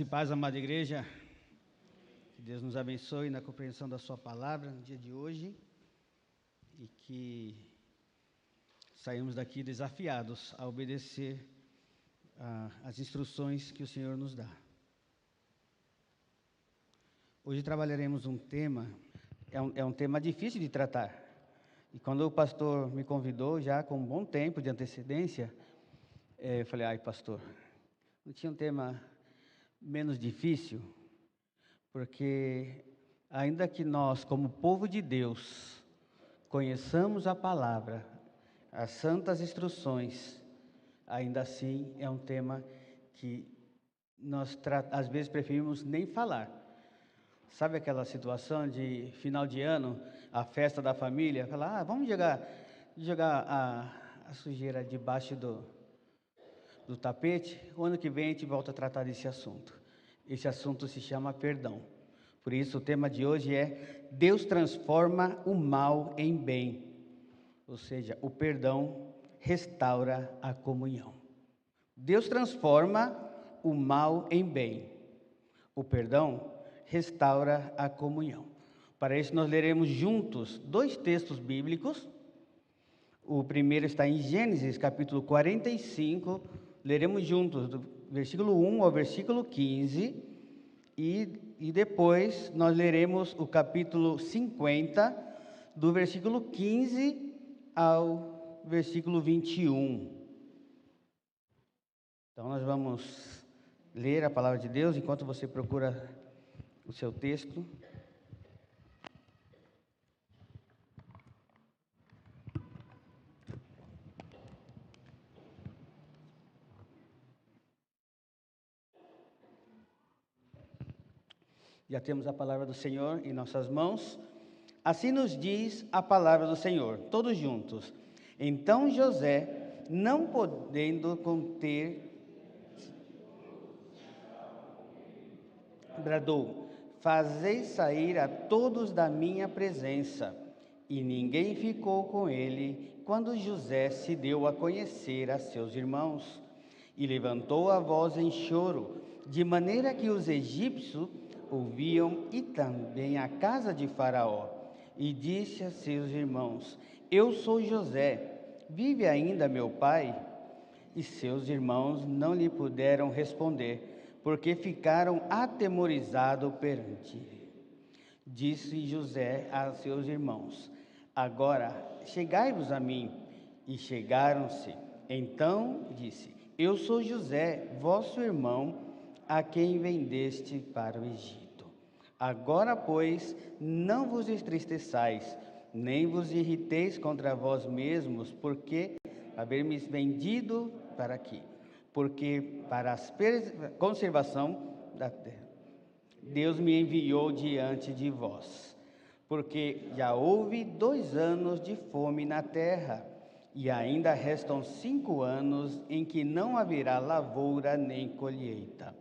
Graça e paz, amada igreja. Que Deus nos abençoe na compreensão da sua palavra no dia de hoje e que saímos daqui desafiados a obedecer as instruções que o Senhor nos dá. Hoje trabalharemos um tema, é um tema difícil de tratar. E quando o pastor me convidou, já com um bom tempo de antecedência, eu falei, pastor, não tinha um tema menos difícil? Porque ainda que nós, como povo de Deus, conheçamos a palavra, as santas instruções, ainda assim é um tema que nós às vezes preferimos nem falar. Sabe aquela situação de final de ano, a festa da família, falar, vamos jogar a sujeira debaixo do tapete, o ano que vem a gente volta a tratar desse assunto. Esse assunto se chama perdão. Por isso o tema de hoje é Deus transforma o mal em bem. Ou seja, o perdão restaura a comunhão. Deus transforma o mal em bem. O perdão restaura a comunhão. Para isso nós leremos juntos dois textos bíblicos. O primeiro está em Gênesis, capítulo 45. Leremos juntos, do versículo 1 ao versículo 15. E depois nós leremos o capítulo 50, do versículo 15 ao versículo 21. Então nós vamos ler a palavra de Deus enquanto você procura o seu texto. Já temos a palavra do Senhor em nossas mãos. Assim nos diz a palavra do Senhor, todos juntos. Então José, não podendo conter, bradou: fazei sair a todos da minha presença. E ninguém ficou com ele quando José se deu a conhecer a seus irmãos. E levantou a voz em choro, de maneira que os egípcios ouviam, e também a casa de Faraó. E disse a seus irmãos: Eu sou José, vive ainda meu pai? E seus irmãos não lhe puderam responder, porque ficaram atemorizados perante ele. Disse José a seus irmãos: Agora chegai-vos a mim. E chegaram-se. Então disse: Eu sou José, vosso irmão, a quem vendeste para o Egito. Agora, pois, não vos entristeçais, nem vos irriteis contra vós mesmos, porque haver-me vendido para aqui, porque para a conservação da terra Deus me enviou diante de vós, porque já houve 2 anos de fome na terra, e ainda restam 5 anos em que não haverá lavoura nem colheita.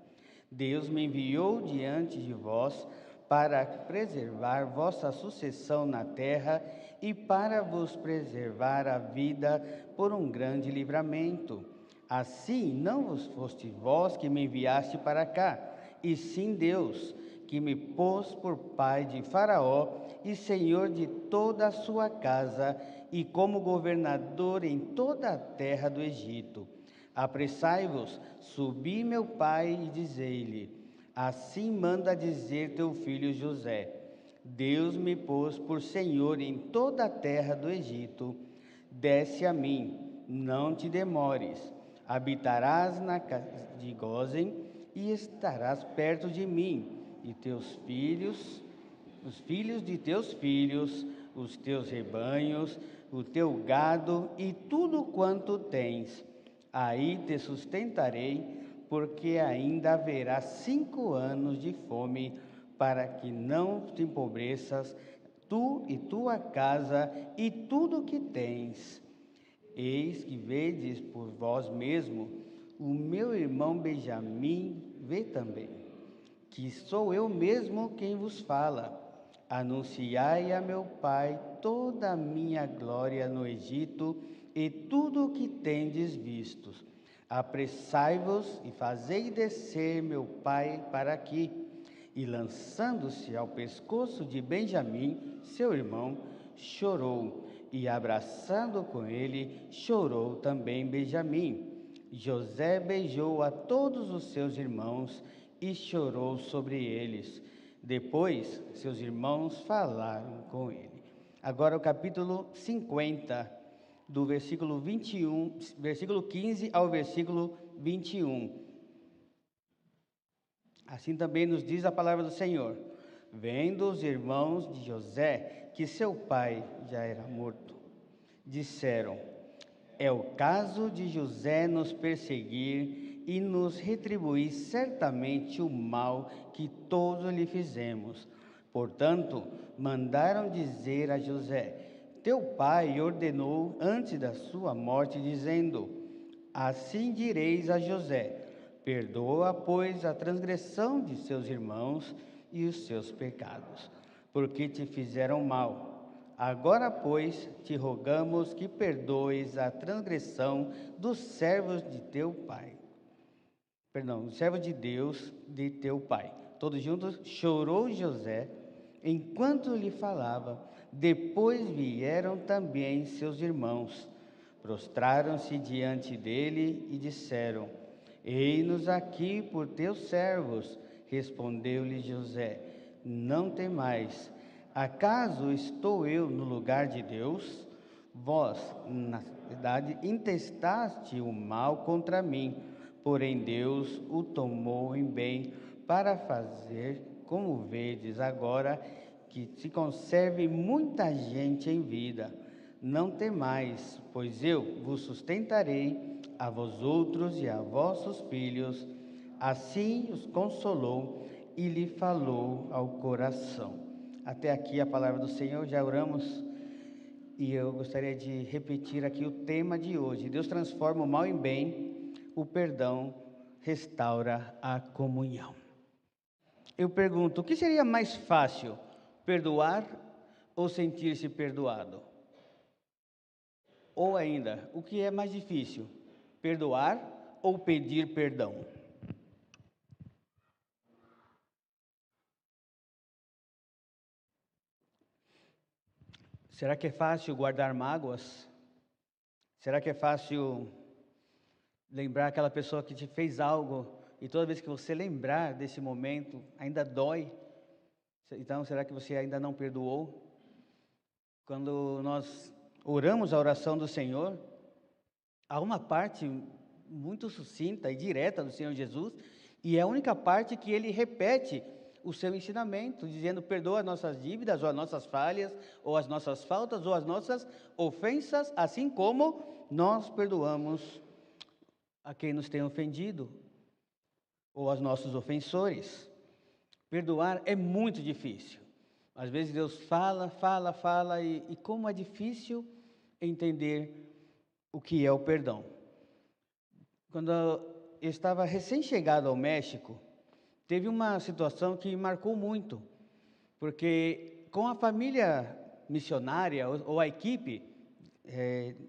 Deus me enviou diante de vós para preservar vossa sucessão na terra e para vos preservar a vida por um grande livramento. Assim não vos foste vós que me enviaste para cá, e sim Deus, que me pôs por pai de Faraó e senhor de toda a sua casa, e como governador em toda a terra do Egito. Apressai-vos, subi meu pai, e dizei-lhe: Assim manda dizer teu filho José: Deus me pôs por senhor em toda a terra do Egito. Desce a mim, não te demores. Habitarás na casa de Gósen e estarás perto de mim, e teus filhos, os filhos de teus filhos, os teus rebanhos, o teu gado e tudo quanto tens. Aí te sustentarei, porque ainda haverá 5 anos de fome, para que não te empobreças, tu e tua casa e tudo o que tens. Eis que vedes por vós mesmo, o meu irmão Benjamim vê também, que sou eu mesmo quem vos fala. Anunciai a meu pai toda a minha glória no Egito e tudo o que tendes visto. apressai-vos e fazei descer meu pai para aqui. E lançando-se ao pescoço de Benjamim, seu irmão, chorou, e abraçando com ele, chorou também Benjamim. José beijou a todos os seus irmãos e chorou sobre eles. Depois, seus irmãos falaram com ele. Agora o capítulo 50, do versículo 21, versículo 15 ao versículo 21. Assim também nos diz a palavra do Senhor: vendo os irmãos de José que seu pai já era morto, disseram: é o caso de José nos perseguir e nos retribuir certamente o mal que todos lhe fizemos. Portanto, mandaram dizer a José: teu pai ordenou antes da sua morte, dizendo: assim direis a José: perdoa, pois, a transgressão de seus irmãos e os seus pecados, porque te fizeram mal. Agora, pois, te rogamos que perdoes a transgressão dos servos de teu pai. Perdão, dos servos de Deus de teu pai. Todos juntos, chorou José enquanto lhe falava. Depois vieram também seus irmãos, prostraram-se diante dele e disseram: eis-nos aqui por teus servos. Respondeu-lhe José: não temais. Acaso estou eu no lugar de Deus? Vós, na verdade, intestaste o mal contra mim, porém Deus o tomou em bem para fazer, como vedes agora, que se conserve muita gente em vida. Não temais, pois eu vos sustentarei, a vós outros e a vossos filhos. Assim os consolou e lhe falou ao coração. Até aqui a palavra do Senhor, já oramos, e eu gostaria de repetir aqui o tema de hoje. Deus transforma o mal em bem, o perdão restaura a comunhão. Eu pergunto, o que seria mais fácil, perdoar ou sentir-se perdoado? Ou ainda, o que é mais difícil, perdoar ou pedir perdão? Será que é fácil guardar mágoas? Será que é fácil lembrar aquela pessoa que te fez algo e toda vez que você lembrar desse momento ainda dói? Então, será que você ainda não perdoou? Quando nós oramos a oração do Senhor, há uma parte muito sucinta e direta do Senhor Jesus, e é a única parte que ele repete o seu ensinamento, dizendo: perdoa as nossas dívidas, ou as nossas falhas, ou as nossas faltas, ou as nossas ofensas, assim como nós perdoamos a quem nos tem ofendido, ou aos nossos ofensores. Perdoar é muito difícil. Às vezes Deus fala, e como é difícil entender o que é o perdão. Quando eu estava recém-chegado ao México, teve uma situação que me marcou muito, porque com a família missionária, ou a equipe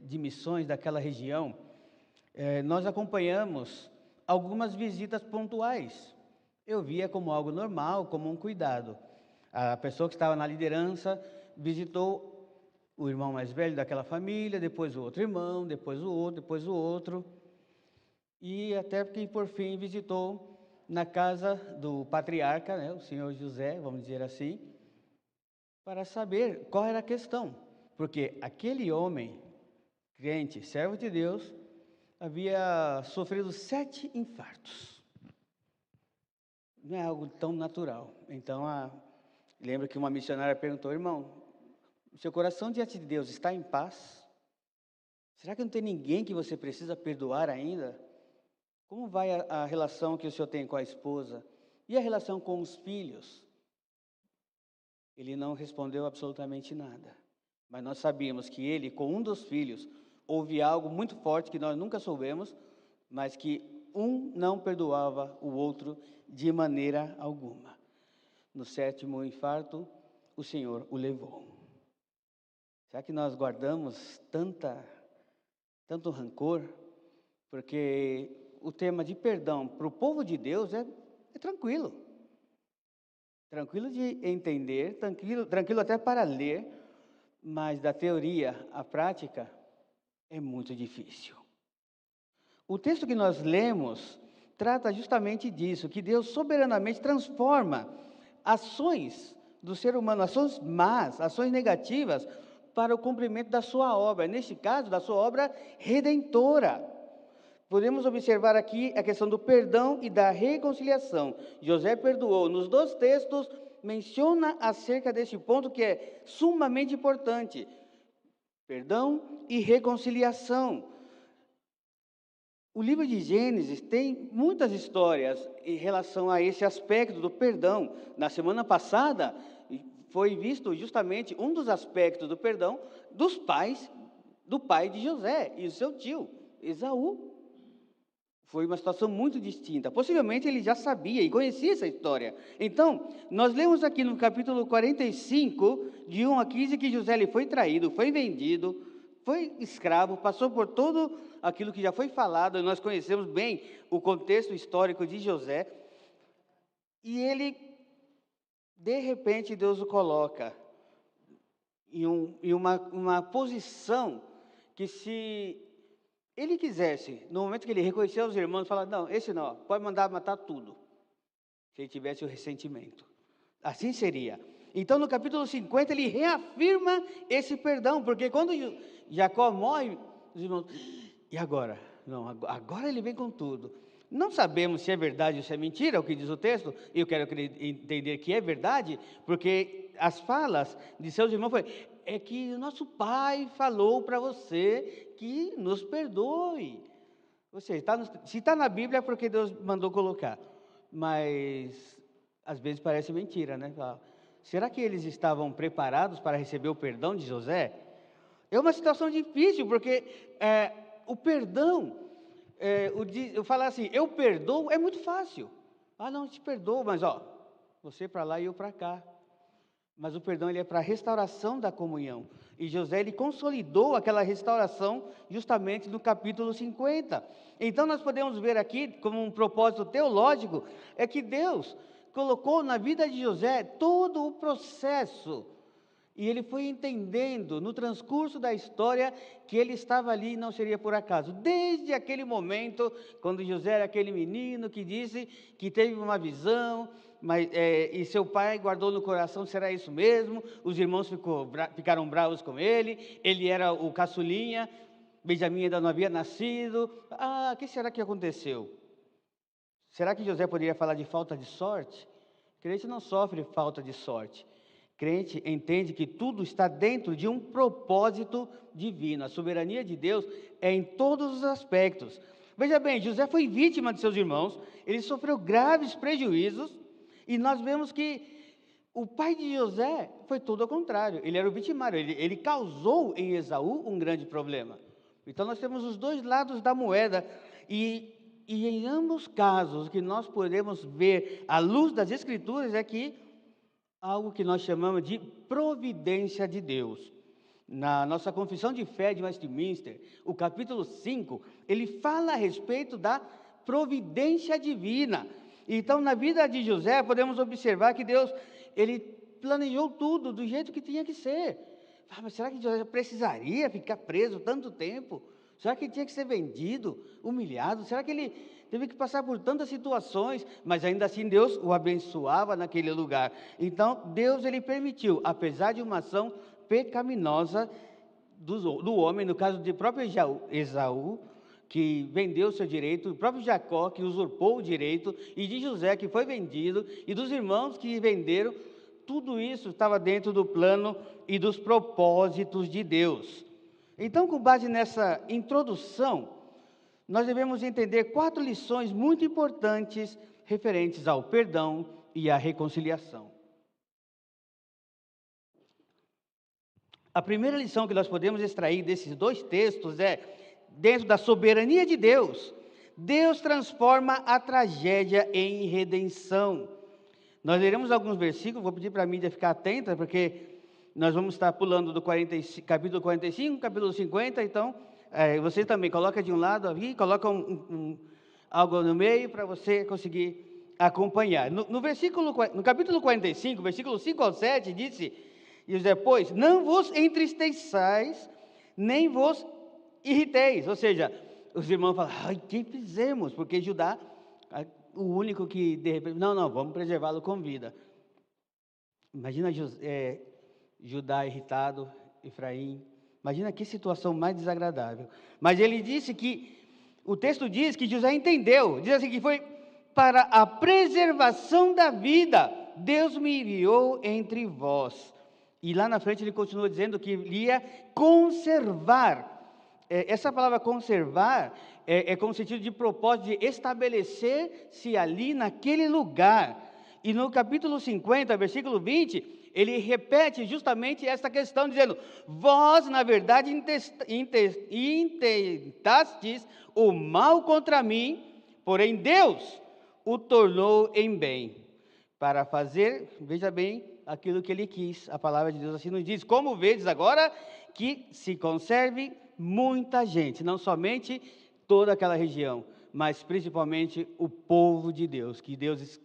de missões daquela região, nós acompanhamos algumas visitas pontuais. Eu via como algo normal, como um cuidado. A pessoa que estava na liderança visitou o irmão mais velho daquela família, depois o outro irmão, depois o outro, depois o outro. E até que, por fim, visitou na casa do patriarca, né, o senhor José, vamos dizer assim, para saber qual era a questão. Porque aquele homem, crente, servo de Deus, havia sofrido 7 infartos. Não é algo tão natural. Então, lembra que uma missionária perguntou: irmão, o seu coração diante de Deus está em paz? Será que não tem ninguém que você precisa perdoar ainda? Como vai a relação que o senhor tem com a esposa? E a relação com os filhos? Ele não respondeu absolutamente nada. Mas nós sabíamos que ele, com um dos filhos, houve algo muito forte que nós nunca soubemos, mas que um não perdoava o outro de maneira alguma. No 7º infarto, o Senhor o levou. Será que nós guardamos tanto rancor? porque o tema de perdão para o povo de Deus é tranquilo. Tranquilo de entender, tranquilo até para ler, mas da teoria à prática é muito difícil. O texto que nós lemos trata justamente disso, que Deus soberanamente transforma ações do ser humano, ações más, ações negativas, para o cumprimento da sua obra, neste caso, da sua obra redentora. Podemos observar aqui a questão do perdão e da reconciliação. José perdoou. Nos dois textos, menciona acerca deste ponto que é sumamente importante: perdão e reconciliação. O livro de Gênesis tem muitas histórias em relação a esse aspecto do perdão. Na semana passada, foi visto justamente um dos aspectos do perdão dos pais, do pai de José e o seu tio, Esaú. Foi uma situação muito distinta. Possivelmente ele já sabia e conhecia essa história. Então, nós lemos aqui no capítulo 45, de 1 a 15, que José ele foi traído, foi vendido, foi escravo, passou por todo aquilo que já foi falado, e nós conhecemos bem o contexto histórico de José. E ele, de repente, Deus o coloca em uma posição que, se ele quisesse, no momento que ele reconheceu os irmãos, falar: não, esse não, pode mandar matar tudo, se ele tivesse o ressentimento. Assim seria. Então, no capítulo 50, ele reafirma esse perdão, porque quando Jacó morre, os irmãos: e agora? Não, agora ele vem com tudo. Não sabemos se é verdade ou se é mentira, o que diz o texto. Eu quero entender que é verdade, porque as falas de seus irmãos é que o nosso pai falou para você que nos perdoe. Ou seja, se está na Bíblia é porque Deus mandou colocar. Mas às vezes parece mentira, né? Será que eles estavam preparados para receber o perdão de José? É uma situação difícil, porque o perdão, eu falar assim, eu perdoo, é muito fácil. Não, eu te perdoo, mas você para lá e eu para cá. Mas o perdão ele é para a restauração da comunhão. E José ele consolidou aquela restauração justamente no capítulo 50. Então nós podemos ver aqui, como um propósito teológico, é que Deus colocou na vida de José todo o processo. E ele foi entendendo no transcurso da história que ele estava ali e não seria por acaso. Desde aquele momento, quando José era aquele menino que disse que teve uma visão, e seu pai guardou no coração: será isso mesmo? Os irmãos ficaram bravos com ele, ele era o caçulinha, Benjamim ainda não havia nascido. O que será que aconteceu? Será que José poderia falar de falta de sorte? Crente não sofre falta de sorte. Crente entende que tudo está dentro de um propósito divino. A soberania de Deus é em todos os aspectos. Veja bem, José foi vítima de seus irmãos, ele sofreu graves prejuízos, e nós vemos que o pai de José foi todo ao contrário, ele era o vitimário, ele causou em Esaú um grande problema. Então nós temos os dois lados da moeda, e em ambos casos, o que nós podemos ver à luz das Escrituras é que algo que nós chamamos de providência de Deus. Na nossa confissão de fé de Westminster, o capítulo 5, ele fala a respeito da providência divina. Então, na vida de José, podemos observar que Deus, ele planejou tudo do jeito que tinha que ser. Mas será que José precisaria ficar preso tanto tempo? Será que ele tinha que ser vendido, humilhado? Será que ele teve que passar por tantas situações? Mas ainda assim Deus o abençoava naquele lugar. Então Deus ele permitiu, apesar de uma ação pecaminosa do homem, no caso de próprio Esaú, que vendeu o seu direito, o próprio Jacó, que usurpou o direito, e de José, que foi vendido, e dos irmãos que venderam, tudo isso estava dentro do plano e dos propósitos de Deus. Então, com base nessa introdução, nós devemos entender 4 lições muito importantes referentes ao perdão e à reconciliação. A primeira lição que nós podemos extrair desses 2 textos é: dentro da soberania de Deus, Deus transforma a tragédia em redenção. Nós leremos alguns versículos, vou pedir para a mídia ficar atenta, porque nós vamos estar pulando do capítulo 45, capítulo 50, então Você também coloca de um lado aqui, coloca algo no meio para você conseguir acompanhar. No capítulo 45, versículo 5 ao 7, disse, e depois, não vos entristeçais, nem vos irriteis. Ou seja, os irmãos falam, ai, que fizemos? Porque Judá, o único que de repente, não, vamos preservá-lo com vida. Imagina Judá irritado, Efraim. Imagina que situação mais desagradável. Mas ele disse que, o texto diz que José entendeu, diz assim que foi para a preservação da vida, Deus me enviou entre vós. E lá na frente ele continua dizendo que ia conservar. Essa palavra conservar é com o sentido de propósito, de estabelecer-se ali naquele lugar. E no capítulo 50, versículo 20, ele repete justamente essa questão, dizendo, vós, na verdade, intentastes o mal contra mim, porém Deus o tornou em bem, para fazer, veja bem, aquilo que ele quis. A palavra de Deus assim nos diz, como vedes agora, que se conserve muita gente, não somente toda aquela região, mas principalmente o povo de Deus, que Deus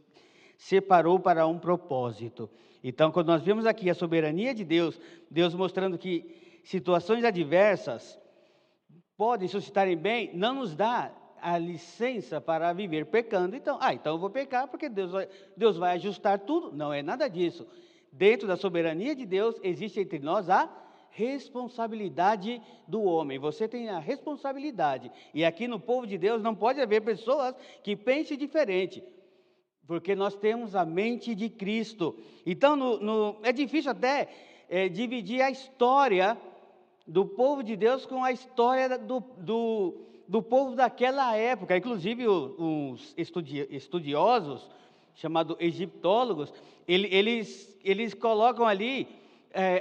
separou para um propósito. Então, quando nós vemos aqui a soberania de Deus, Deus mostrando que situações adversas podem suscitarem bem, não nos dá a licença para viver pecando. Então eu vou pecar porque Deus vai ajustar tudo. Não é nada disso. Dentro da soberania de Deus, existe entre nós a responsabilidade do homem. Você tem a responsabilidade. E aqui no povo de Deus não pode haver pessoas que pensem diferente, porque nós temos a mente de Cristo. Então, é difícil até dividir a história do povo de Deus com a história do povo daquela época. Inclusive, os estudiosos, chamados egiptólogos, eles colocam ali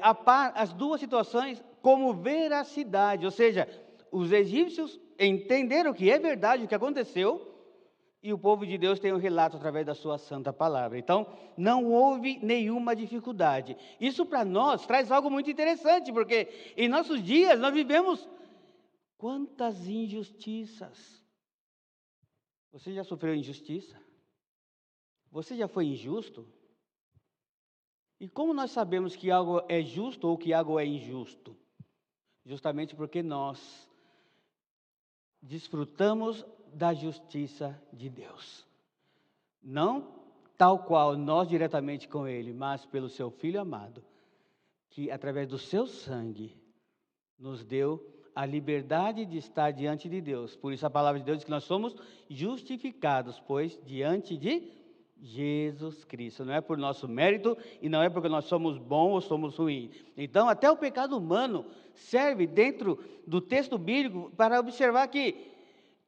a par as duas situações como veracidade. Ou seja, os egípcios entenderam que é verdade o que aconteceu, e o povo de Deus tem um relato através da sua santa palavra. Então, não houve nenhuma dificuldade. Isso para nós traz algo muito interessante, porque em nossos dias nós vivemos quantas injustiças. Você já sofreu injustiça? Você já foi injusto? E como nós sabemos que algo é justo ou que algo é injusto? Justamente porque nós desfrutamos da justiça de Deus. Não tal qual nós diretamente com Ele, mas pelo Seu Filho amado, que através do Seu sangue nos deu a liberdade de estar diante de Deus. Por isso a palavra de Deus diz que nós somos justificados, pois diante de Jesus Cristo. Não é por nosso mérito e não é porque nós somos bons ou somos ruins. Então até o pecado humano serve dentro do texto bíblico para observar que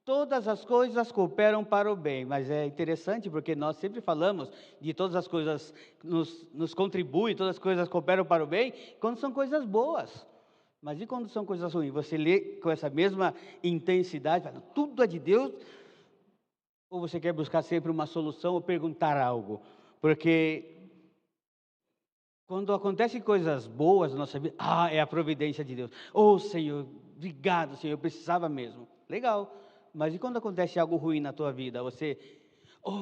todas as coisas cooperam para o bem. Mas é interessante porque nós sempre falamos de todas as coisas nos contribuem, todas as coisas cooperam para o bem, quando são coisas boas. Mas e quando são coisas ruins? Você lê com essa mesma intensidade, fala, tudo é de Deus, ou você quer buscar sempre uma solução ou perguntar algo? Porque quando acontecem coisas boas na nossa vida, é a providência de Deus. Senhor, obrigado, Senhor, eu precisava mesmo. Legal. Mas e quando acontece algo ruim na tua vida? Você,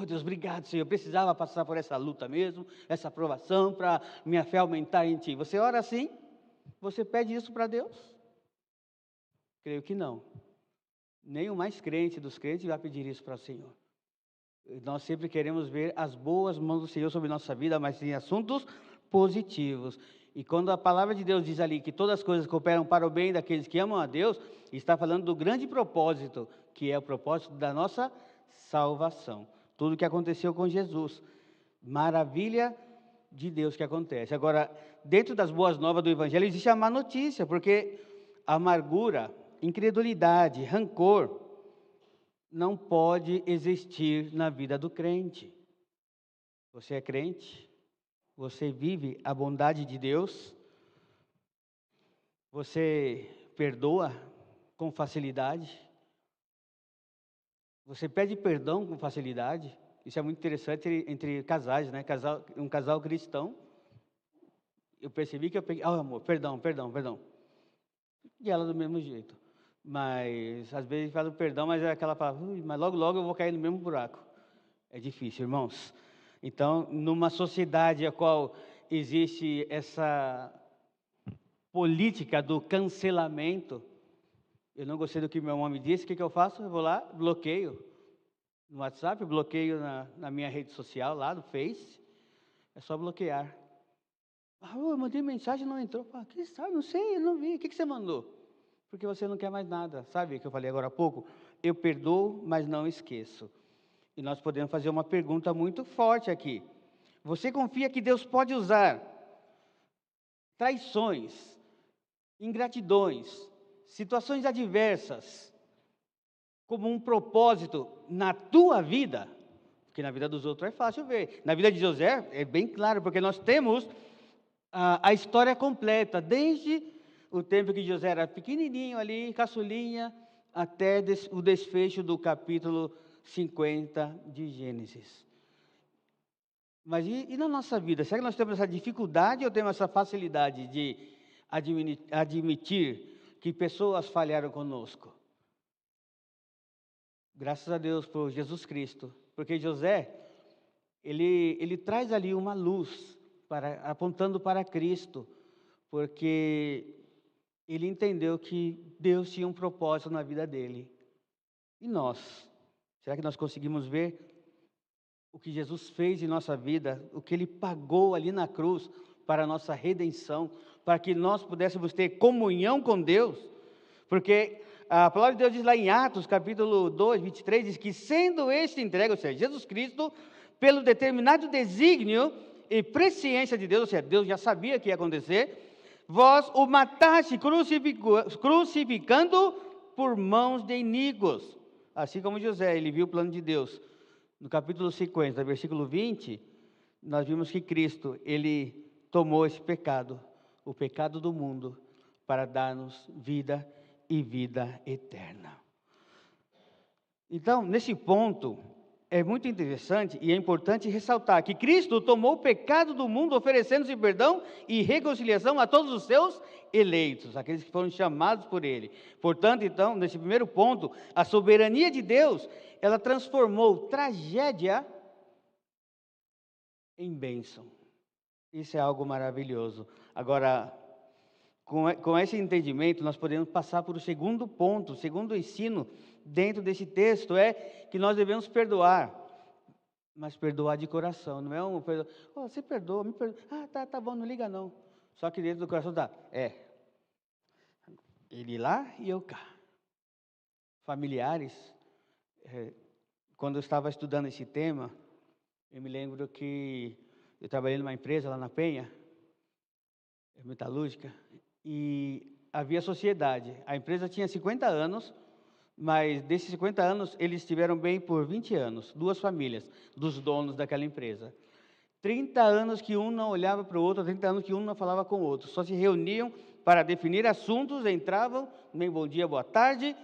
Deus, obrigado, Senhor, eu precisava passar por essa luta mesmo, essa provação, para minha fé aumentar em Ti. Você ora assim? Você pede isso para Deus? Creio que não. Nem o mais crente dos crentes vai pedir isso para o Senhor. Nós sempre queremos ver as boas mãos do Senhor sobre nossa vida, mas em assuntos positivos. E quando a palavra de Deus diz ali que todas as coisas cooperam para o bem daqueles que amam a Deus, está falando do grande propósito, que é o propósito da nossa salvação. Tudo o que aconteceu com Jesus. Maravilha de Deus que acontece. Agora, dentro das boas novas do Evangelho, existe a má notícia, porque amargura, incredulidade, rancor não pode existir na vida do crente. Você é crente? Você vive a bondade de Deus? Você perdoa com facilidade? Você pede perdão com facilidade? Isso é muito interessante entre casais, né? Um casal cristão. Eu percebi que eu peguei, amor, perdão. E ela do mesmo jeito. Mas às vezes faz o perdão, mas é aquela palavra, mas logo, logo eu vou cair no mesmo buraco. É difícil, irmãos. Então, numa sociedade a qual existe essa política do cancelamento, eu não gostei do que meu homem disse, o que eu faço? Eu vou lá, bloqueio no WhatsApp, bloqueio na minha rede social lá, no Face, é só bloquear. Eu mandei mensagem, não entrou. Que sabe, não sei, eu não vi, o que você mandou? Porque você não quer mais nada, sabe o que eu falei agora há pouco? Eu perdoo, mas não esqueço. E nós podemos fazer uma pergunta muito forte aqui. Você confia que Deus pode usar traições, ingratidões, situações adversas, como um propósito na tua vida? Porque na vida dos outros é fácil ver. Na vida de José é bem claro, porque nós temos a história completa, desde o tempo que José era pequenininho ali, caçulinha, até o desfecho do capítulo 50 de Gênesis. Mas e na nossa vida? Será que nós temos essa dificuldade ou temos essa facilidade de admitir que pessoas falharam conosco? Graças a Deus por Jesus Cristo, porque José, ele traz ali uma luz, apontando para Cristo, porque ele entendeu que Deus tinha um propósito na vida dele. E nós? Será que nós conseguimos ver o que Jesus fez em nossa vida, o que Ele pagou ali na cruz para a nossa redenção, para que nós pudéssemos ter comunhão com Deus? Porque a palavra de Deus diz lá em Atos, capítulo 2, 23, diz que sendo este entregue, ou seja, Jesus Cristo, pelo determinado desígnio e presciência de Deus, ou seja, Deus já sabia que ia acontecer, vós o mataste crucificando por mãos de iníquos. Assim como José, ele viu o plano de Deus. No capítulo 50, versículo 20, nós vimos que Cristo, ele tomou esse pecado, o pecado do mundo, para dar-nos vida e vida eterna. Então, nesse ponto, é muito interessante e é importante ressaltar que Cristo tomou o pecado do mundo, oferecendo-se perdão e reconciliação a todos os seus eleitos, aqueles que foram chamados por Ele. Portanto, então, nesse primeiro ponto, a soberania de Deus, ela transformou tragédia em bênção. Isso é algo maravilhoso. Agora, com esse entendimento, nós podemos passar para o segundo ponto, o segundo ensino dentro desse texto, é que nós devemos perdoar, mas perdoar de coração, não é um perdoar, você perdoa, me perdoa, tá bom, não liga não. Só que dentro do coração está, ele lá e eu cá. Familiares, quando eu estava estudando esse tema, eu me lembro que eu trabalhei numa empresa lá na Penha, metalúrgica, e havia sociedade. A empresa tinha 50 anos, mas desses 50 anos, eles estiveram bem por 20 anos, duas famílias dos donos daquela empresa. 30 anos que um não olhava para o outro, 30 anos que um não falava com o outro, só se reuniam para definir assuntos, entravam, nem bom dia, boa tarde,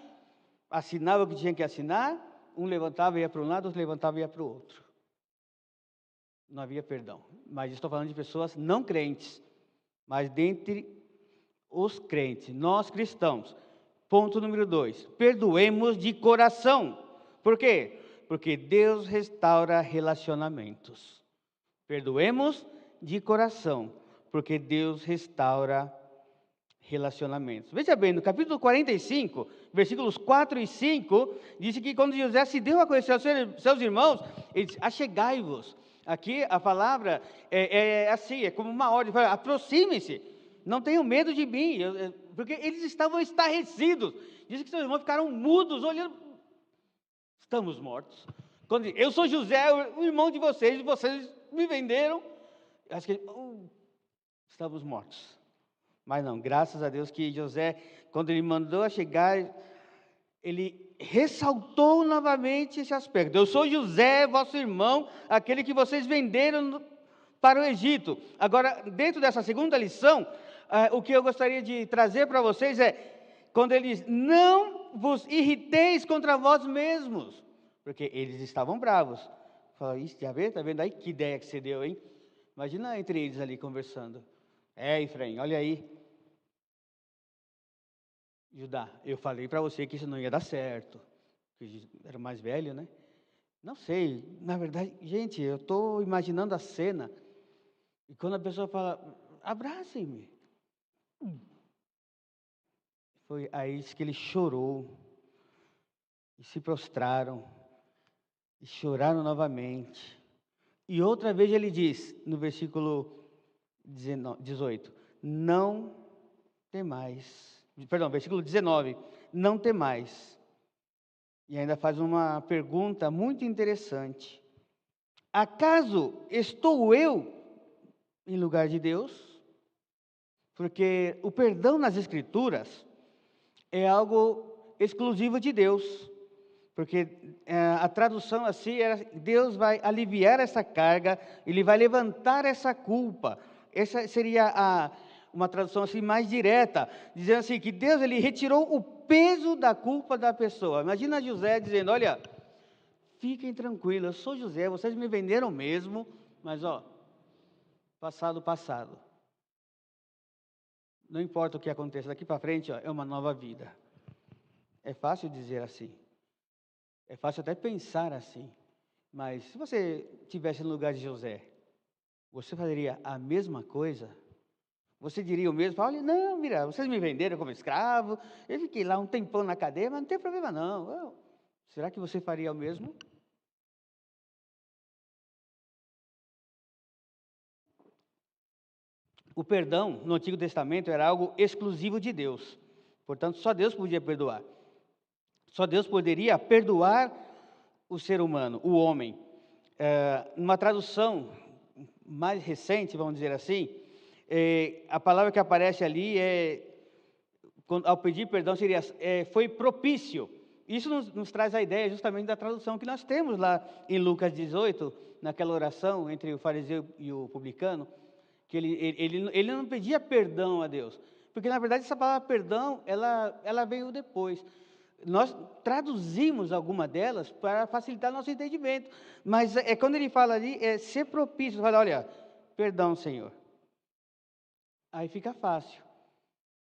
assinavam o que tinha que assinar, um levantava e ia para um lado, outro levantava e ia para o outro. Não havia perdão, mas estou falando de pessoas não crentes, mas dentre os crentes, nós cristãos. Ponto número 2, perdoemos de coração. Por quê? Porque Deus restaura relacionamentos. Perdoemos de coração, porque Deus restaura relacionamentos. Veja bem, no capítulo 45, versículos 4 e 5, diz que quando José se deu a conhecer aos seus irmãos, ele disse, achegai-vos. Aqui a palavra é assim, é como uma ordem, aproxime-se, não tenham medo de mim, porque eles estavam estarrecidos. Diz que seus irmãos ficaram mudos, olhando, estamos mortos. Quando eu sou José, o irmão de vocês, e vocês me venderam, acho que estamos mortos. Mas não, graças a Deus que José, quando ele mandou a chegar, ele ressaltou novamente esse aspecto. Eu sou José, vosso irmão, aquele que vocês venderam para o Egito. Agora, dentro dessa segunda lição, o que eu gostaria de trazer para vocês é, quando ele diz, não vos irriteis contra vós mesmos, porque eles estavam bravos. Fala, isso, já vê? Está vendo aí que ideia que você deu, hein? Imagina entre eles ali conversando. Efraim, olha aí. Judá, eu falei para você que isso não ia dar certo, que era o mais velho, né? Não sei, na verdade, gente, eu estou imaginando a cena, e quando a pessoa fala, abracem-me, foi aí que ele chorou, e se prostraram, e choraram novamente. E outra vez ele diz, no versículo 18, não temais, perdão, versículo 19, não temais. E ainda faz uma pergunta muito interessante. Acaso estou eu em lugar de Deus? Porque o perdão nas Escrituras é algo exclusivo de Deus. Porque a tradução assim era: Deus vai aliviar essa carga, Ele vai levantar essa culpa. Essa seria uma tradução assim mais direta, dizendo assim que Deus ele retirou o peso da culpa da pessoa. Imagina José dizendo: olha, fiquem tranquilos, eu sou José, vocês me venderam mesmo, mas ó, passado. Não importa o que aconteça daqui para frente, ó, é uma nova vida. É fácil dizer assim. É fácil até pensar assim. Mas se você estivesse no lugar de José, você faria a mesma coisa? Você diria o mesmo? Olha, não, mira, vocês me venderam como escravo, eu fiquei lá um tempão na cadeia, mas não tem problema não. Será que você faria o mesmo? O perdão no Antigo Testamento era algo exclusivo de Deus. Portanto, só Deus podia perdoar. Só Deus poderia perdoar o ser humano, o homem. Numa tradução mais recente, vamos dizer assim, a palavra que aparece ali ao pedir perdão seria, foi propício. Isso nos traz a ideia justamente da tradução que nós temos lá em Lucas 18, naquela oração entre o fariseu e o publicano, que ele não pedia perdão a Deus, porque na verdade essa palavra perdão, ela veio depois. Nós traduzimos alguma delas para facilitar nosso entendimento, mas quando ele fala ali, ser propício, fala, olha, perdão, Senhor. Aí fica fácil.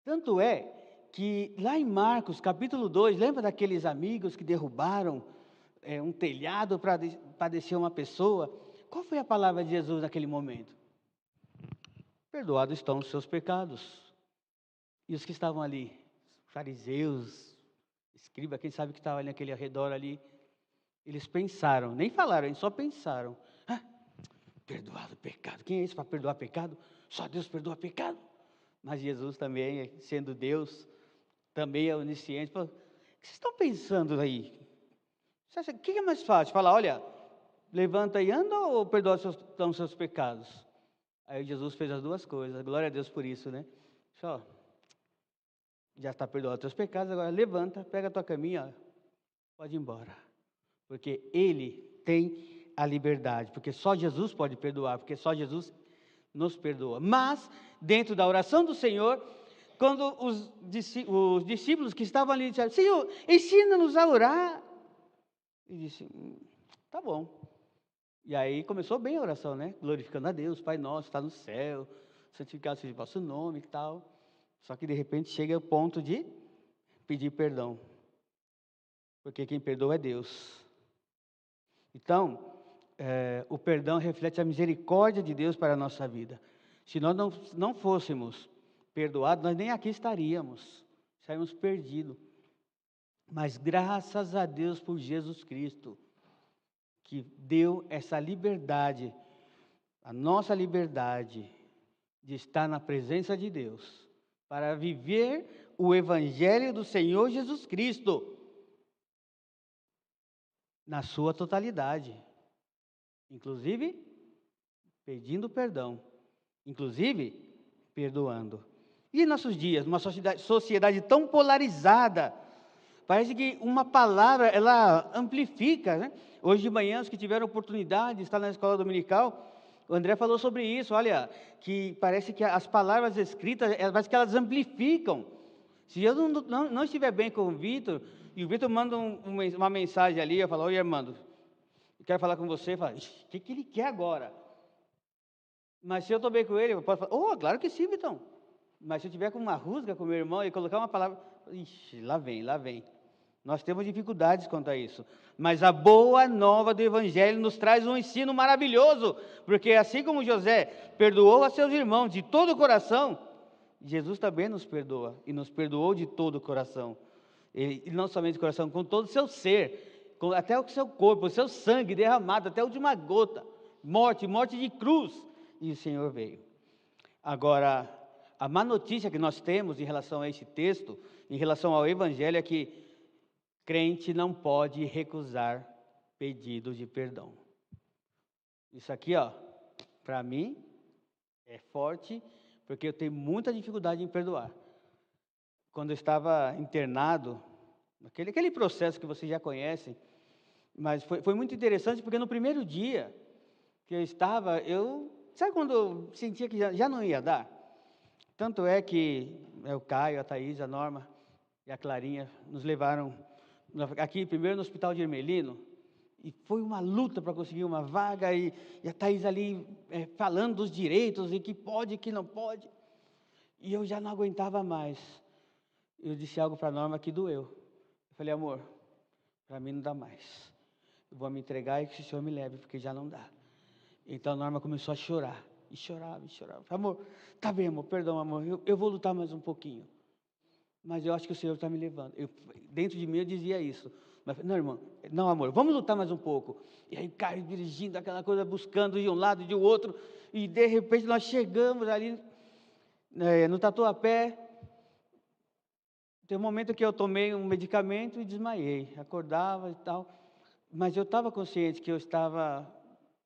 Tanto é que lá em Marcos, capítulo 2, lembra daqueles amigos que derrubaram um telhado para descer uma pessoa? Qual foi a palavra de Jesus naquele momento? Perdoados estão os seus pecados. E os que estavam ali, fariseus, escriba, quem sabe que estava ali naquele arredor ali, eles pensaram, nem falaram, eles só pensaram. Perdoado o pecado. Quem é esse para perdoar pecado? Só Deus perdoa pecado. Mas Jesus também, sendo Deus, também é onisciente. Falou, o que vocês estão pensando aí? Você acha, o que é mais fácil? Falar, olha, levanta e anda ou perdoa os seus pecados? Aí Jesus fez as duas coisas. Glória a Deus por isso, né? Só, já está perdoado os teus pecados, agora levanta, pega a tua caminha, pode ir embora. Porque Ele tem a liberdade, porque só Jesus pode perdoar, porque só Jesus nos perdoa. Mas, dentro da oração do Senhor, quando os discípulos que estavam ali disseram, Senhor, ensina-nos a orar. Ele disse, tá bom. E aí começou bem a oração, né? Glorificando a Deus, Pai nosso, está no céu, santificado seja o vosso nome e tal. Só que de repente chega o ponto de pedir perdão. Porque quem perdoa é Deus. Então, o perdão reflete a misericórdia de Deus para a nossa vida. Se nós não fôssemos perdoados, nós nem aqui estaríamos perdidos. Mas graças a Deus por Jesus Cristo, que deu essa liberdade, a nossa liberdade de estar na presença de Deus, para viver o Evangelho do Senhor Jesus Cristo, na sua totalidade. Inclusive, pedindo perdão. Inclusive, perdoando. E em nossos dias, numa sociedade tão polarizada, parece que uma palavra, ela amplifica, né? Hoje de manhã, os que tiveram oportunidade de estar na escola dominical, o André falou sobre isso, olha, que parece que as palavras escritas, parece que elas amplificam. Se eu não estiver bem com o Vitor, e o Vitor manda uma mensagem ali, eu falo, oi, Armando, eu quero falar com você, eu falo, o que ele quer agora? Mas se eu estou bem com ele, eu posso falar, claro que sim, Vitão. Mas se eu tiver com uma rusga com meu irmão e colocar uma palavra, ixi, lá vem, lá vem. Nós temos dificuldades quanto a isso. Mas a boa nova do Evangelho nos traz um ensino maravilhoso, porque assim como José perdoou a seus irmãos de todo o coração, Jesus também nos perdoa, e nos perdoou de todo o coração. E não somente de coração, com todo o seu ser, com até o seu corpo, o seu sangue derramado, até a última gota, morte de cruz, e o Senhor veio. Agora, a má notícia que nós temos em relação a este texto, em relação ao Evangelho, é que crente não pode recusar pedidos de perdão. Isso aqui, ó, para mim, é forte, porque eu tenho muita dificuldade em perdoar. Quando eu estava internado, aquele processo que vocês já conhecem, mas foi muito interessante, porque no primeiro dia que eu estava, sabe quando eu sentia que já não ia dar? Tanto é que o Caio, a Thaís, a Norma e a Clarinha nos levaram aqui primeiro no Hospital de Ermelino, e foi uma luta para conseguir uma vaga, e a Thaís ali falando dos direitos, e que pode, que não pode, e eu já não aguentava mais. Eu disse algo para a Norma que doeu. Eu falei, amor, para mim não dá mais, eu vou me entregar e que o Senhor me leve, porque já não dá. Então a Norma começou a chorar, e chorava, e chorava. Amor, tá bem, amor, perdão, amor, eu vou lutar mais um pouquinho, mas eu acho que o Senhor está me levando. Dentro de mim eu dizia isso. Mas, não, irmão, não, amor, vamos lutar mais um pouco. E aí Caio dirigindo aquela coisa, buscando de um lado e de outro. E de repente nós chegamos ali no Tatuapé. Tem um momento que eu tomei um medicamento e desmaiei. Acordava e tal. Mas eu estava consciente que eu estava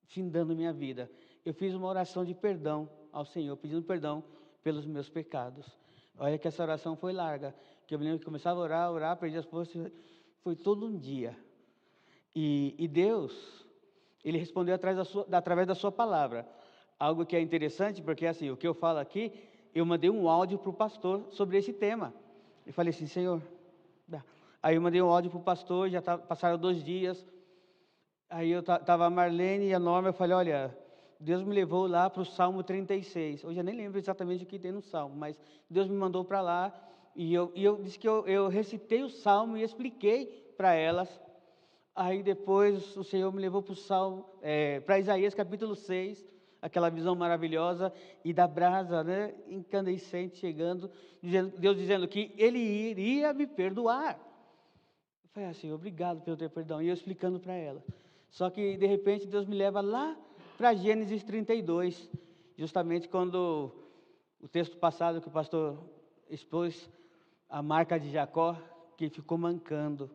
findando minha vida. Eu fiz uma oração de perdão ao Senhor, pedindo perdão pelos meus pecados. Olha que essa oração foi larga, que eu me lembro que começava a orar, perdi as forças, foi todo um dia. E Deus, Ele respondeu através da sua palavra. Algo que é interessante, porque assim, o que eu falo aqui, eu mandei um áudio para o pastor sobre esse tema. Eu falei assim, Senhor, dá. Aí eu mandei um áudio para o pastor, passaram 2 dias, aí eu estava a Marlene e a Norma, eu falei, olha, Deus me levou lá para o Salmo 36. Hoje eu nem lembro exatamente o que tem no Salmo, mas Deus me mandou para lá, e eu disse que eu recitei o Salmo e expliquei para elas. Aí depois o Senhor me levou para o Salmo, para Isaías capítulo 6, aquela visão maravilhosa, e da brasa, né, incandescente chegando, Deus dizendo que Ele iria me perdoar. Eu falei assim, obrigado pelo teu perdão, e eu explicando para ela. Só que de repente Deus me leva lá para Gênesis 32, justamente quando o texto passado que o pastor expôs, a marca de Jacó, que ficou mancando.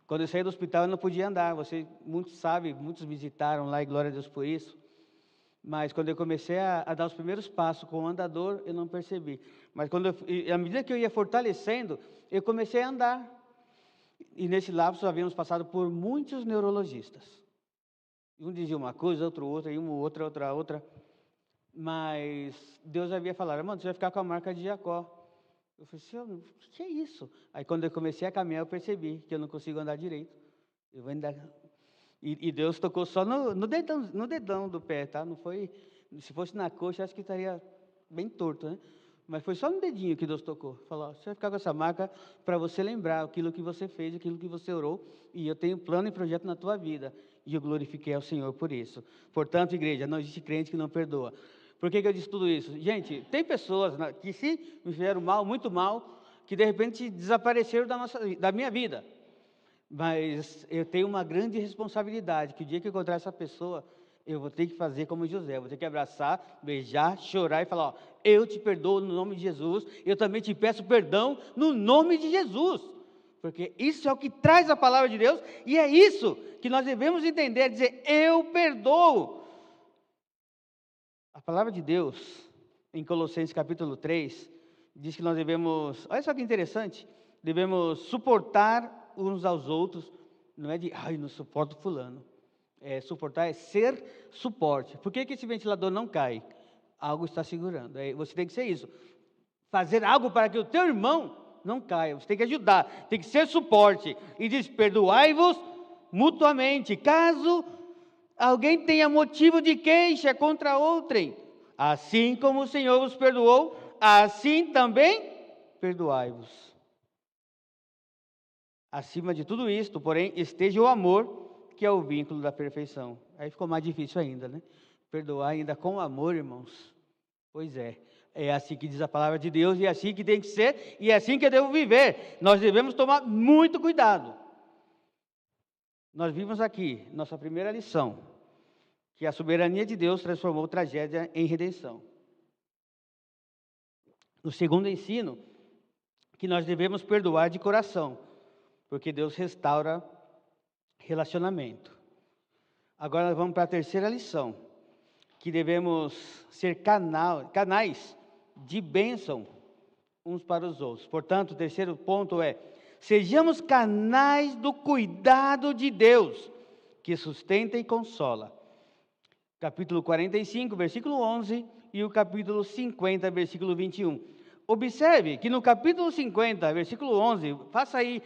Quando eu saí do hospital eu não podia andar, muitos sabem, muitos visitaram lá e glória a Deus por isso, mas quando eu comecei a dar os primeiros passos com o andador, eu não percebi. Mas à medida que eu ia fortalecendo, eu comecei a andar, e nesse lapso havíamos passado por muitos neurologistas. Um dizia uma coisa, outro outra, e uma outra. Mas Deus havia falado, irmão, você vai ficar com a marca de Jacó. Eu falei, Senhor, o que é isso? Aí quando eu comecei a caminhar, eu percebi que eu não consigo andar direito. Eu vou andar. E Deus tocou só no dedão do pé, tá? Não foi, se fosse na coxa, acho que estaria bem torto, né? Mas foi só no dedinho que Deus tocou. Falou, você vai ficar com essa marca para você lembrar aquilo que você fez, aquilo que você orou, e eu tenho plano e projeto na tua vida. E eu glorifiquei ao Senhor por isso. Portanto, igreja, não existe crente que não perdoa. Por que eu disse tudo isso? Gente, tem pessoas que se me fizeram mal, muito mal, que de repente desapareceram da minha vida. Mas eu tenho uma grande responsabilidade, que o dia que eu encontrar essa pessoa, eu vou ter que fazer como José, vou ter que abraçar, beijar, chorar e falar, ó, eu te perdoo no nome de Jesus, eu também te peço perdão no nome de Jesus, porque isso é o que traz a palavra de Deus, e é isso que nós devemos entender, dizer, eu perdoo. A palavra de Deus, em Colossenses capítulo 3, diz que nós devemos, olha só que interessante, devemos suportar uns aos outros, não é de, não suporto fulano. Suportar é ser suporte. Por que esse ventilador não cai? Algo está segurando. Você tem que ser isso. Fazer algo para que o teu irmão não caia. Você tem que ajudar, tem que ser suporte. E diz, perdoai-vos mutuamente, caso alguém tenha motivo de queixa contra outrem. Assim como o Senhor vos perdoou, assim também perdoai-vos. Acima de tudo isto, porém, esteja o amor, que é o vínculo da perfeição. Aí ficou mais difícil ainda, né? Perdoar ainda com amor, irmãos. Pois é. É assim que diz a palavra de Deus, e é assim que tem que ser, e é assim que eu devo viver. Nós devemos tomar muito cuidado. Nós vimos aqui, nossa primeira lição, que a soberania de Deus transformou tragédia em redenção. No segundo ensino, que nós devemos perdoar de coração, porque Deus restaura relacionamento. Agora nós vamos para a terceira lição, que devemos ser canais de bênção uns para os outros. Portanto, o terceiro ponto é: sejamos canais do cuidado de Deus, que sustenta e consola. Capítulo 45, versículo 11, e o capítulo 50, versículo 21. Observe que no capítulo 50, versículo 11, faça aí,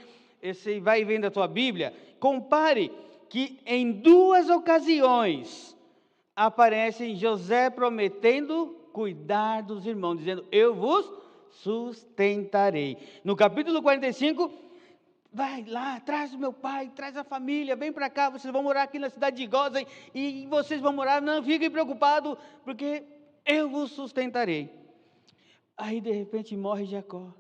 vai vendo a tua Bíblia, compare que em 2 ocasiões aparece José prometendo cuidar dos irmãos, dizendo: eu vos sustentarei. No capítulo 45, vai lá, traz o meu pai, traz a família, vem para cá, vocês vão morar aqui na cidade de Gósen, e vocês vão morar, não fiquem preocupados, porque eu vos sustentarei. Aí de repente morre Jacó,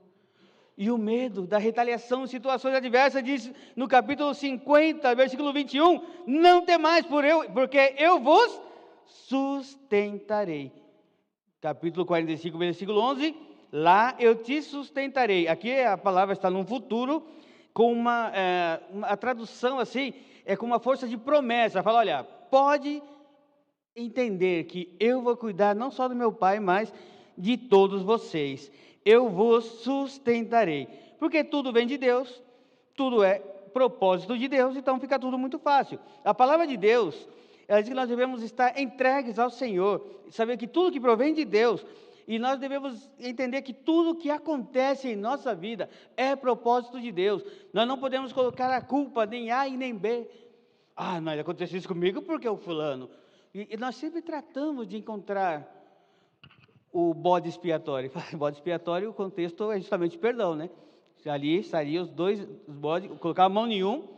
e o medo da retaliação em situações adversas diz no capítulo 50, versículo 21, não temais porque eu vos sustentarei. Capítulo 45, versículo 11, lá eu te sustentarei. Aqui a palavra está no futuro, com a tradução assim, é com uma força de promessa. Fala, olha, pode entender que eu vou cuidar não só do meu pai, mas de todos vocês. Eu vos sustentarei. Porque tudo vem de Deus, tudo é propósito de Deus, então fica tudo muito fácil. A palavra de Deus, ela diz que nós devemos estar entregues ao Senhor, saber que tudo que provém de Deus, e nós devemos entender que tudo que acontece em nossa vida é propósito de Deus. Nós não podemos colocar a culpa nem A e nem B. Ah, mas aconteceu isso comigo porque o fulano. E nós sempre tratamos de encontrar o bode expiatório. O bode expiatório, o contexto é justamente perdão, né? Ali estariam os bodes, colocava a mão em um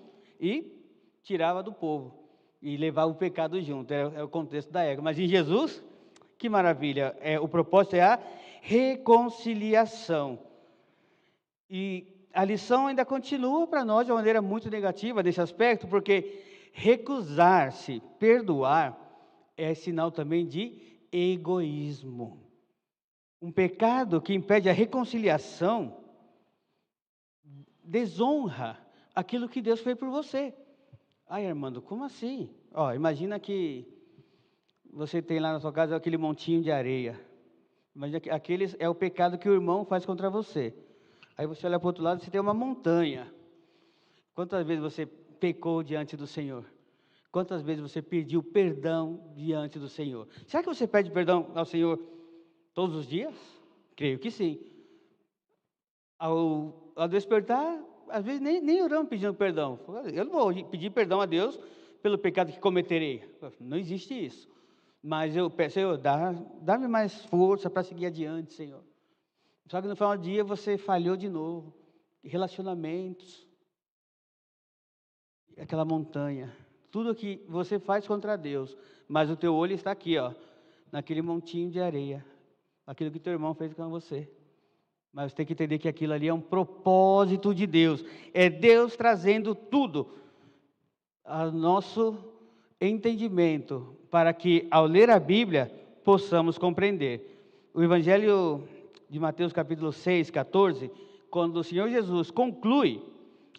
e tirava do povo. E levava o pecado junto, é o contexto da égua. Mas em Jesus, que maravilha, o propósito é a reconciliação. E a lição ainda continua para nós de uma maneira muito negativa desse aspecto, porque recusar-se, perdoar, é sinal também de egoísmo. Um pecado que impede a reconciliação desonra aquilo que Deus fez por você. Ai, Armando, como assim? Imagina que você tem lá na sua casa aquele montinho de areia. Imagina que aquele é o pecado que o irmão faz contra você. Aí você olha para o outro lado e você tem uma montanha. Quantas vezes você pecou diante do Senhor? Quantas vezes você pediu perdão diante do Senhor? Será que você pede perdão ao Senhor todos os dias? Creio que sim. Ao despertar, às vezes nem oramos pedindo perdão. Eu não vou pedir perdão a Deus pelo pecado que cometerei. Não existe isso. Mas eu peço, Senhor, dá-me mais força para seguir adiante, Senhor. Só que no final do dia você falhou de novo. Relacionamentos. Aquela montanha. Tudo que você faz contra Deus, mas o teu olho está aqui, naquele montinho de areia. Aquilo que teu irmão fez com você. Mas você tem que entender que aquilo ali é um propósito de Deus. É Deus trazendo tudo ao nosso entendimento, para que ao ler a Bíblia possamos compreender. O Evangelho de Mateus capítulo 6, 14, quando o Senhor Jesus conclui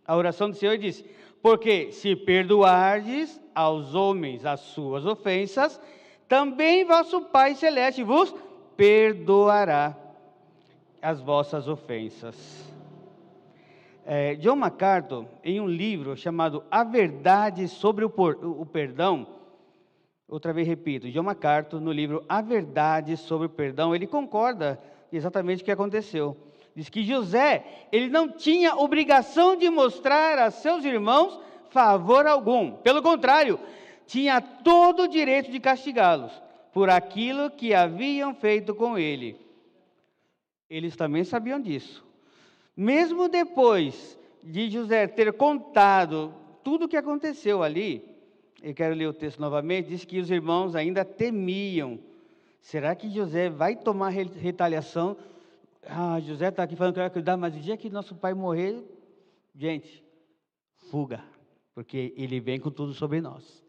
a oração do Senhor, ele diz: porque se perdoardes aos homens as suas ofensas, também vosso Pai Celeste vos perdoará as vossas ofensas. John MacArthur, em um livro chamado A Verdade sobre o Perdão, outra vez repito, John MacArthur, no livro A Verdade sobre o Perdão, ele concorda exatamente o que aconteceu. Diz que José, ele não tinha obrigação de mostrar a seus irmãos favor algum. Pelo contrário, tinha todo o direito de castigá-los por aquilo que haviam feito com ele. Eles também sabiam disso. Mesmo depois de José ter contado tudo o que aconteceu ali, eu quero ler o texto novamente, diz que os irmãos ainda temiam. Será que José vai tomar retaliação? Ah, José está aqui falando que vai cuidar, mas o dia que nosso pai morrer, gente, fuga, porque ele vem com tudo sobre nós.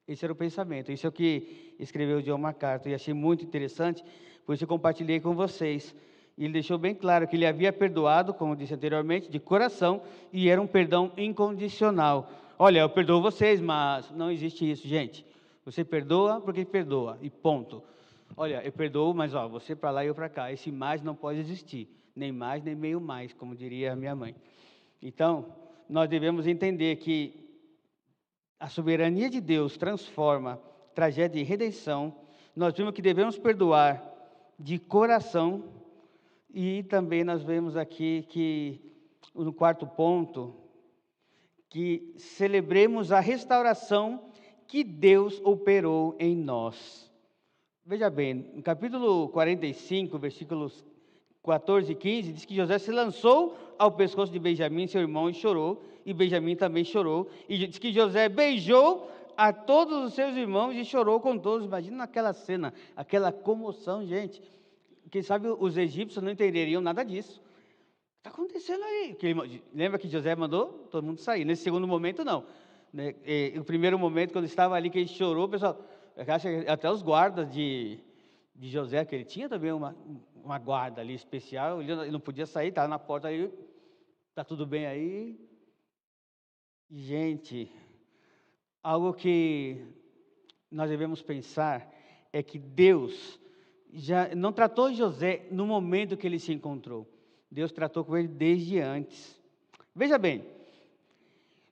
Esse era o pensamento, isso é o que escreveu o John MacArthur, e achei muito interessante, por isso eu compartilhei com vocês. E ele deixou bem claro que ele havia perdoado, como disse anteriormente, de coração, e era um perdão incondicional. Olha, eu perdoo vocês, mas não existe isso, gente. Você perdoa porque perdoa, e ponto. Olha, eu perdoo, mas você para lá e eu para cá. Esse mais não pode existir, nem mais, nem meio mais, como diria a minha mãe. Então, nós devemos entender que a soberania de Deus transforma tragédia em redenção. Nós vimos que devemos perdoar de coração. E também nós vemos aqui que, no quarto ponto, que celebremos a restauração que Deus operou em nós. Veja bem, no capítulo 45, versículos 14 e 15, diz que José se lançou ao pescoço de Benjamim, seu irmão, e chorou, e Benjamim também chorou, e diz que José beijou a todos os seus irmãos e chorou com todos. Imagina aquela cena, aquela comoção, gente. Quem sabe os egípcios não entenderiam nada disso. O que está acontecendo aí? Lembra que José mandou todo mundo sair? Nesse segundo momento, não. O primeiro momento, quando estava ali, que ele chorou, o pessoal, até os guardas de José, que ele tinha também uma guarda ali especial, ele não podia sair, estava na porta aí, está tudo bem aí. Gente, algo que nós devemos pensar é que Deus já não tratou José no momento que ele se encontrou. Deus tratou com ele desde antes. Veja bem,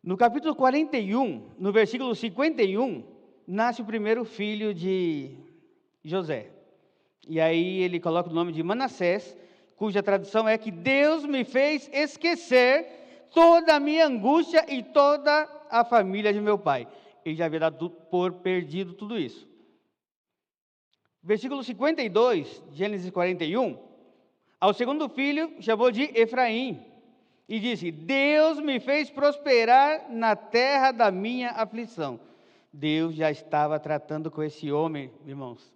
no capítulo 41, no versículo 51, nasce o primeiro filho de José. E aí ele coloca o nome de Manassés, cuja tradução é que Deus me fez esquecer toda a minha angústia e toda a família de meu pai. Ele já havia dado por perdido tudo isso. Versículo 52, Gênesis 41, ao segundo filho chamou de Efraim, e disse: Deus me fez prosperar na terra da minha aflição. Deus já estava tratando com esse homem, irmãos,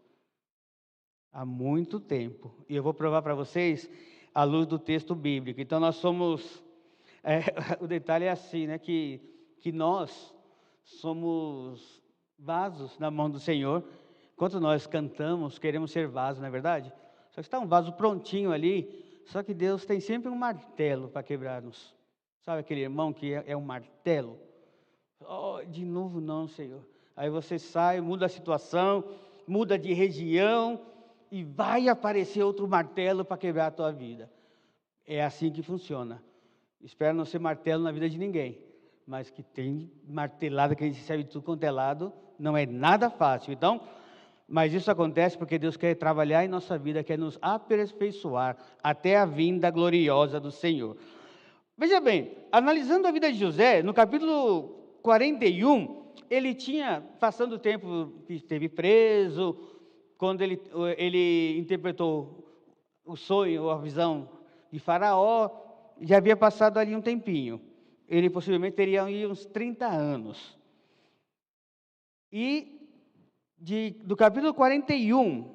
há muito tempo, e eu vou provar para vocês à luz do texto bíblico. Então nós somos, o detalhe é assim, né, que nós somos vasos na mão do Senhor. Enquanto nós cantamos, queremos ser vasos, não é verdade? Só que está um vaso prontinho ali, só que Deus tem sempre um martelo para quebrar-nos. Sabe aquele irmão que é um martelo? Oh, de novo não, Senhor. Aí você sai, muda a situação, muda de região, e vai aparecer outro martelo para quebrar a tua vida. É assim que funciona. Espero não ser martelo na vida de ninguém, mas que tem martelada que a gente recebe de tudo quanto é lado, não é nada fácil. Então, mas isso acontece porque Deus quer trabalhar em nossa vida, quer nos aperfeiçoar até a vinda gloriosa do Senhor. Veja bem, analisando a vida de José, no capítulo 41, ele tinha, passando o tempo que esteve preso, quando ele interpretou o sonho ou a visão de Faraó, já havia passado ali um tempinho. Ele possivelmente teria uns 30 anos. E do capítulo 41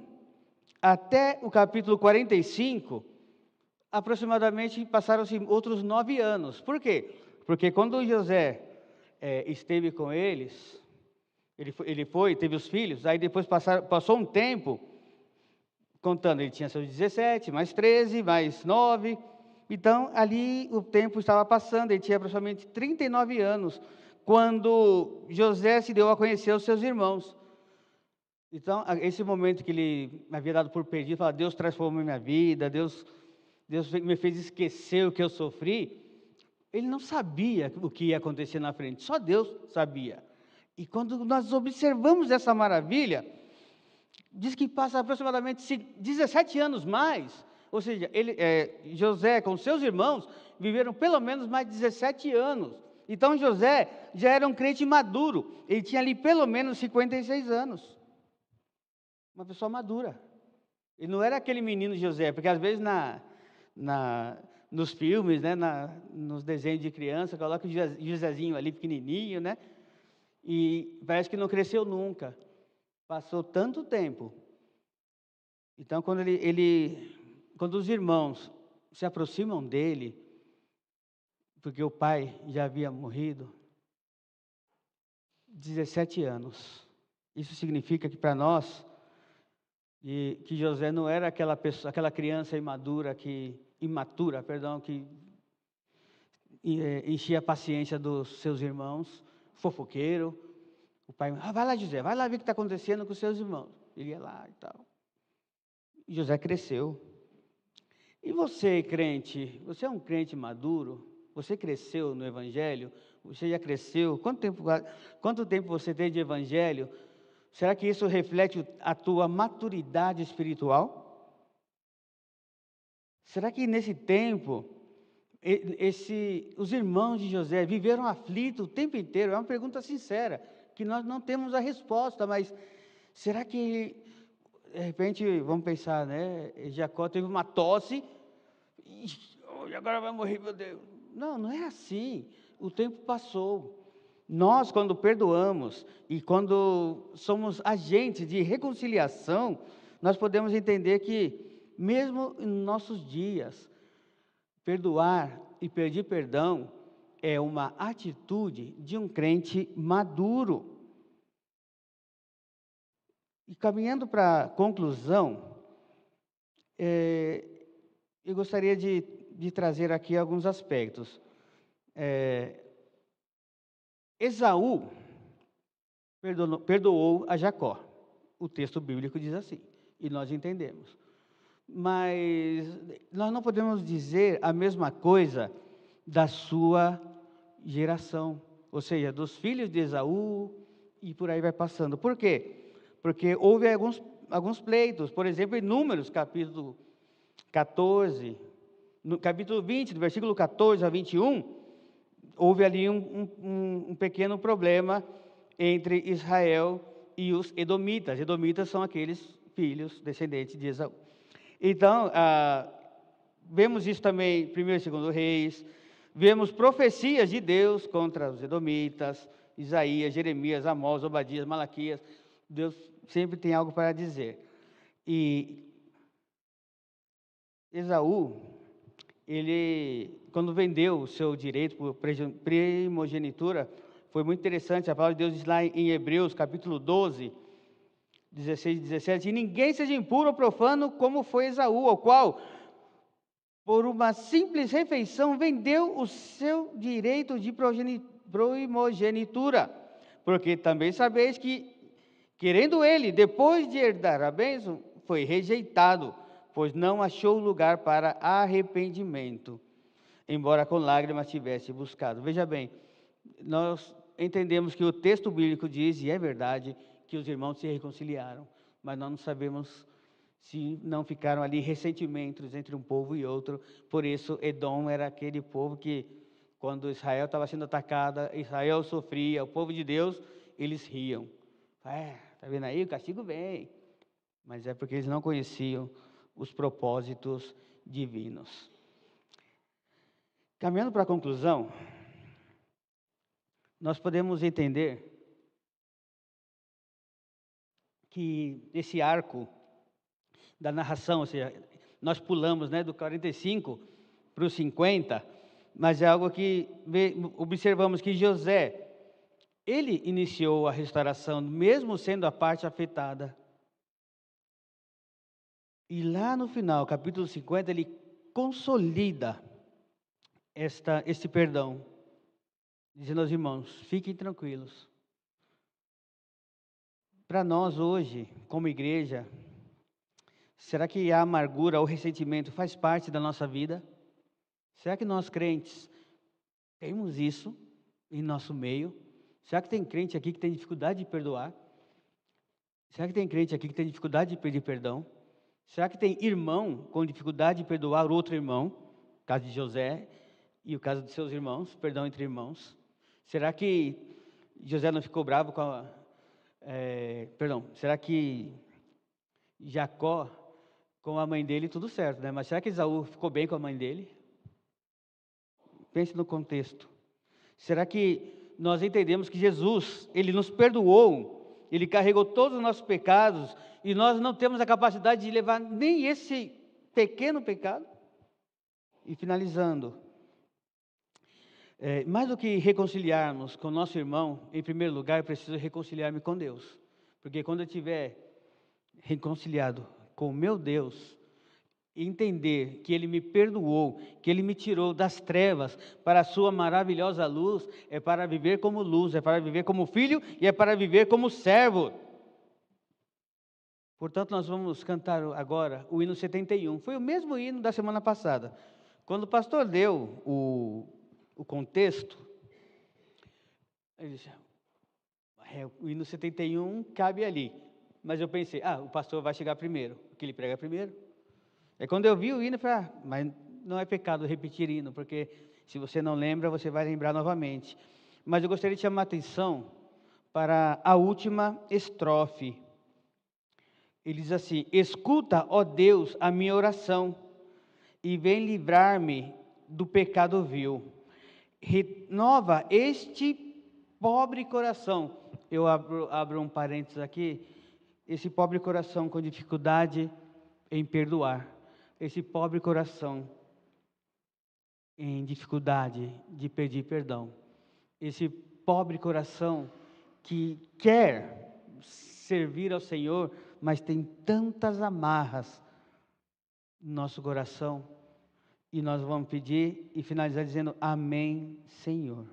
até o capítulo 45, aproximadamente passaram-se outros 9 anos. Por quê? Porque quando José esteve com eles, teve os filhos, aí depois passou um tempo, contando, ele tinha seus 17, mais 13, mais 9, então ali o tempo estava passando, ele tinha aproximadamente 39 anos, quando José se deu a conhecer aos seus irmãos. Então, esse momento que ele havia dado por perdido, falar, Deus transformou minha vida, Deus me fez esquecer o que eu sofri, ele não sabia o que ia acontecer na frente, só Deus sabia. E quando nós observamos essa maravilha, diz que passa aproximadamente 17 anos mais, ou seja, José com seus irmãos viveram pelo menos mais 17 anos. Então José já era um crente maduro, ele tinha ali pelo menos 56 anos. Uma pessoa madura. Ele não era aquele menino José, porque às vezes nos filmes, né, nos desenhos de criança, coloca o Josézinho ali pequenininho, né? E parece que não cresceu nunca. Passou tanto tempo. Então, quando os irmãos se aproximam dele, porque o pai já havia morrido, 17 anos. Isso significa que para nós, que José não era aquela criança imatura que enchia a paciência dos seus irmãos, fofoqueiro. O pai, vai lá, José, vai lá ver o que está acontecendo com os seus irmãos. Ele ia lá e tal. E José cresceu. E você, crente, você é um crente maduro? Você cresceu no Evangelho? Você já cresceu? Quanto tempo você tem de Evangelho? Será que isso reflete a tua maturidade espiritual? Será que nesse tempo, os irmãos de José viveram aflitos o tempo inteiro? É uma pergunta sincera, que nós não temos a resposta, mas será que, de repente, vamos pensar, né? Jacó teve uma tosse, e agora vai morrer, meu Deus. Não, não é assim. O tempo passou. Nós, quando perdoamos e quando somos agentes de reconciliação, nós podemos entender que, mesmo em nossos dias, perdoar e pedir perdão é uma atitude de um crente maduro. E caminhando para a conclusão, eu gostaria de trazer aqui alguns aspectos. Esaú perdoou a Jacó. O texto bíblico diz assim, e nós entendemos. Mas nós não podemos dizer a mesma coisa da sua geração, ou seja, dos filhos de Esaú e por aí vai passando. Por quê? Porque houve alguns pleitos, por exemplo, em Números, capítulo 14, no capítulo 20, do versículo 14 a 21, houve ali um pequeno problema entre Israel e os edomitas. Edomitas são aqueles filhos descendentes de Esaú. Então, vemos isso também em 1º e 2º Reis, vemos profecias de Deus contra os edomitas, Isaías, Jeremias, Amós, Obadias, Malaquias. Deus sempre tem algo para dizer. E Esaú, ele, quando vendeu o seu direito por primogenitura, foi muito interessante. A palavra de Deus diz lá em Hebreus, capítulo 12, 16 e 17, e ninguém seja impuro ou profano como foi Esaú, ao qual, por uma simples refeição, vendeu o seu direito de primogenitura. Porque também sabeis que, querendo ele, depois de herdar a bênção, foi rejeitado, pois não achou lugar para arrependimento, embora com lágrimas tivesse buscado. Veja bem, nós entendemos que o texto bíblico diz, e é verdade, que os irmãos se reconciliaram, mas nós não sabemos se não ficaram ali ressentimentos entre um povo e outro. Por isso, Edom era aquele povo que, quando Israel estava sendo atacada, Israel sofria, o povo de Deus, eles riam. Está vendo aí, o castigo vem. Mas é porque eles não conheciam os propósitos divinos. Caminhando para a conclusão, nós podemos entender que esse arco da narração, ou seja, nós pulamos, né, do 45 para o 50, mas é algo que observamos que José, ele iniciou a restauração, mesmo sendo a parte afetada. E lá no final, capítulo 50, ele consolida este perdão, dizendo aos irmãos, fiquem tranquilos. Para nós hoje, como igreja, será que a amargura ou ressentimento faz parte da nossa vida? Será que nós crentes temos isso em nosso meio? Será que tem crente aqui que tem dificuldade de perdoar? Será que tem crente aqui que tem dificuldade de pedir perdão? Será que tem irmão com dificuldade de perdoar outro irmão? O caso de José e o caso de seus irmãos, perdão entre irmãos. Será que José não ficou bravo será que Jacó, com a mãe dele, tudo certo, né? Mas será que Esaú ficou bem com a mãe dele? Pense no contexto. Será que nós entendemos que Jesus, Ele nos perdoou, Ele carregou todos os nossos pecados, e nós não temos a capacidade de levar nem esse pequeno pecado? E finalizando, mais do que reconciliarmos com o nosso irmão, em primeiro lugar, eu preciso reconciliar-me com Deus. Porque quando eu estiver reconciliado com o meu Deus, entender que Ele me perdoou, que Ele me tirou das trevas para a sua maravilhosa luz, é para viver como luz, é para viver como filho e é para viver como servo. Portanto, nós vamos cantar agora o hino 71. Foi o mesmo hino da semana passada. Quando o pastor deu o contexto, ele disse, o hino 71 cabe ali. Mas eu pensei, o pastor vai chegar primeiro, porque ele prega primeiro. Quando eu vi o hino, eu falei, mas não é pecado repetir hino, porque se você não lembra, você vai lembrar novamente. Mas eu gostaria de chamar a atenção para a última estrofe. Ele diz assim: escuta, ó Deus, a minha oração, e vem livrar-me do pecado vil. Renova este pobre coração. Eu abro um parênteses aqui. Esse pobre coração com dificuldade em perdoar. Esse pobre coração em dificuldade de pedir perdão. Esse pobre coração que quer servir ao Senhor, mas tem tantas amarras no nosso coração. E nós vamos pedir e finalizar dizendo: amém, Senhor.